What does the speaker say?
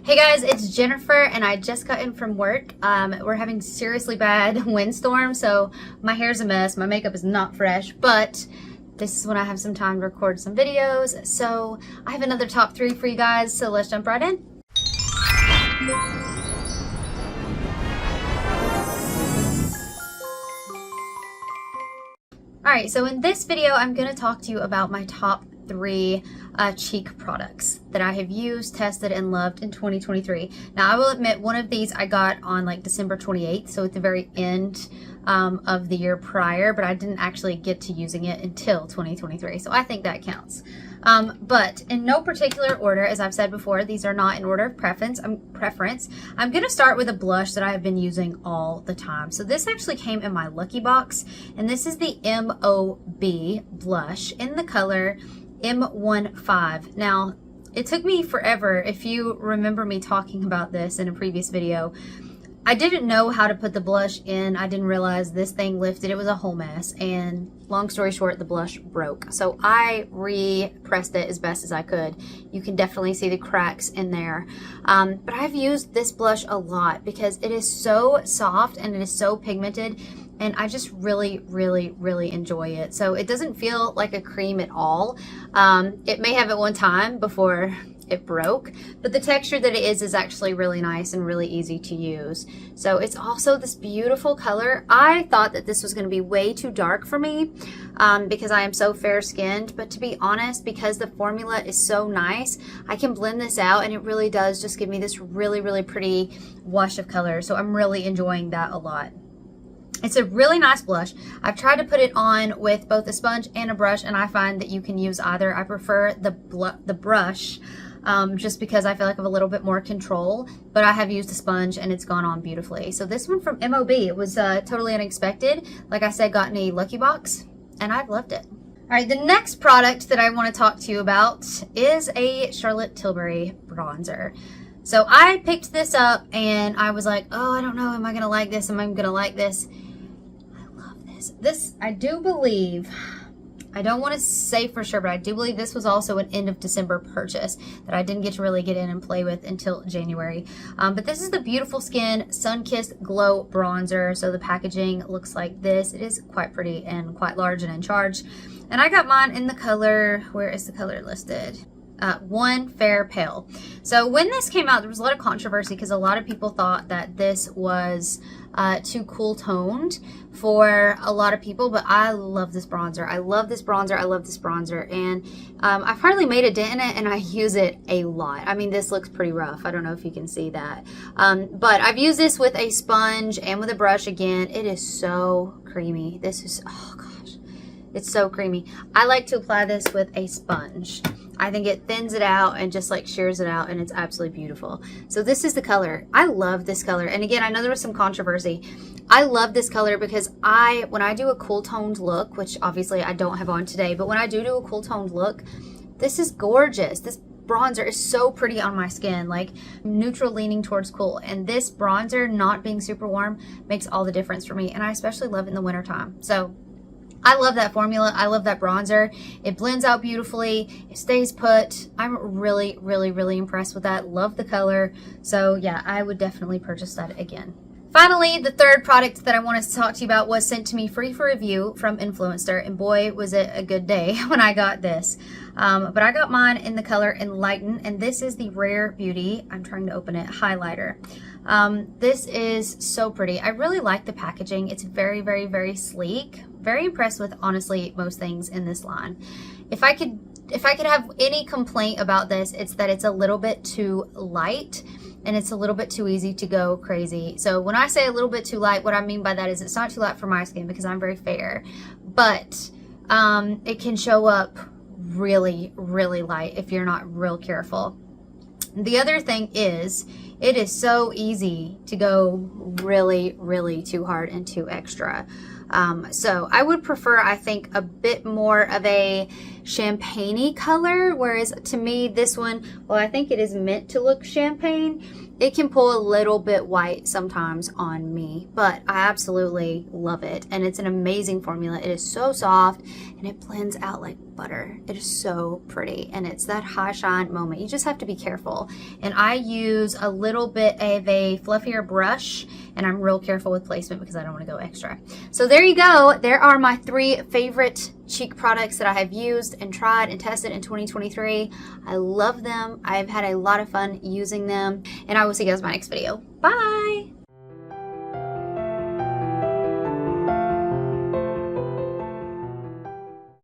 Hey guys, it's Jennifer and I just got in from work. We're having seriously bad windstorm, so my hair's a mess. My makeup is not fresh, but this is when I have some time to record some videos. So I have another top 3 for you guys, so let's jump right in. Alright, so in this video, I'm going to talk to you about my top 3 cheek products that I have used, tested, and loved in 2023. Now, I will admit, one of these I got on like December 28th, so at the very end of the year prior, but I didn't actually get to using it until 2023, so I think that counts. But in no particular order, as I've said before, these are not in order of preference. I'm going to start with a blush that I have been using all the time. So this actually came in my Lucky Box, and this is the MOB blush in the color M15. Now, it took me forever. If you remember me talking about this in a previous video, I didn't know how to put the blush in. I didn't realize this thing lifted. It was a whole mess, and long story short, the blush broke. So I re-pressed it as best as I could. You can definitely see the cracks in there. But I've used this blush a lot because it is so soft and it is so pigmented, and I just really enjoy it. So it doesn't feel like a cream at all. It may have at one time before it broke, but the texture that it is actually really nice and really easy to use. So it's also this beautiful color. I thought that this was going to be way too dark for me because I am so fair skinned, but to be honest, because the formula is so nice, I can blend this out and it really does just give me this really pretty wash of color. So I'm really enjoying that a lot. It's a really nice blush. I've tried to put it on with both a sponge and a brush, and I find that you can use either. I prefer the brush just because I feel like I have a little bit more control, but I have used a sponge and it's gone on beautifully. So this one from MOB, it was totally unexpected. Like I said, got in a Lucky Box, and I've loved it. All right, the next product that I want to talk to you about is a Charlotte Tilbury bronzer. So I picked this up and I was like, oh, I don't know, am I gonna like this? Am I gonna like this? I love this. This, I do believe, I don't want to say for sure, but I do believe this was also an end of December purchase that I didn't get to really get in and play with until January. But this is the Beautiful Skin Sun-Kissed Glow Bronzer. So the packaging looks like this. It is quite pretty and quite large and in charge. And I got mine in the color, where is the color listed? One Fair Pale. So when this came out, there was a lot of controversy because a lot of people thought that this was too cool toned for a lot of people, but I love this bronzer. I love this bronzer. I love this bronzer, and I've hardly made a dent in it, and I use it a lot. I mean, this looks pretty rough. I don't know if you can see that, but I've used this with a sponge and with a brush again. It is so creamy. This is, oh gosh, it's so creamy. I like to apply this with a sponge. I think it thins it out and just like shears it out, and it's absolutely beautiful. So this is the color. I love this color. And again, I know there was some controversy. I love this color because when I do a cool toned look, which obviously I don't have on today, but when I do a cool toned look, this is gorgeous. This bronzer is so pretty on my skin, like neutral leaning towards cool. And this bronzer not being super warm makes all the difference for me. And I especially love it in the winter time. So I love that formula. I love that bronzer. It blends out beautifully. It stays put. I'm really impressed with that. Love the color. So yeah, I would definitely purchase that again. Finally, the third product that I wanted to talk to you about was sent to me free for review from Influenster, and boy, was it a good day when I got this. But I got mine in the color Enlighten, and this is the Rare Beauty, I'm trying to open it, highlighter. This is so pretty. I really like the packaging. It's very sleek. Very impressed with, honestly, most things in this line. If I could have any complaint about this, it's that it's a little bit too light and it's a little bit too easy to go crazy. So when I say a little bit too light, what I mean by that is it's not too light for my skin because I'm very fair, but it can show up really light if you're not real careful. The other thing is, it is so easy to go really too hard and too extra. So I would prefer, I think, a bit more of a champagne-y color, whereas to me this one, well, I think it is meant to look champagne. It can pull a little bit white sometimes on me, but I absolutely love it. And it's an amazing formula. It is so soft and it blends out like butter. It is so pretty and it's that high shine moment. You just have to be careful. And I use a little bit of a fluffier brush and I'm real careful with placement because I don't want to go extra. So there you go. There are my 3 favorite cheek products that I have used and tried and tested in 2023. I love them. I've had a lot of fun using them and I will see you guys in my next video. Bye!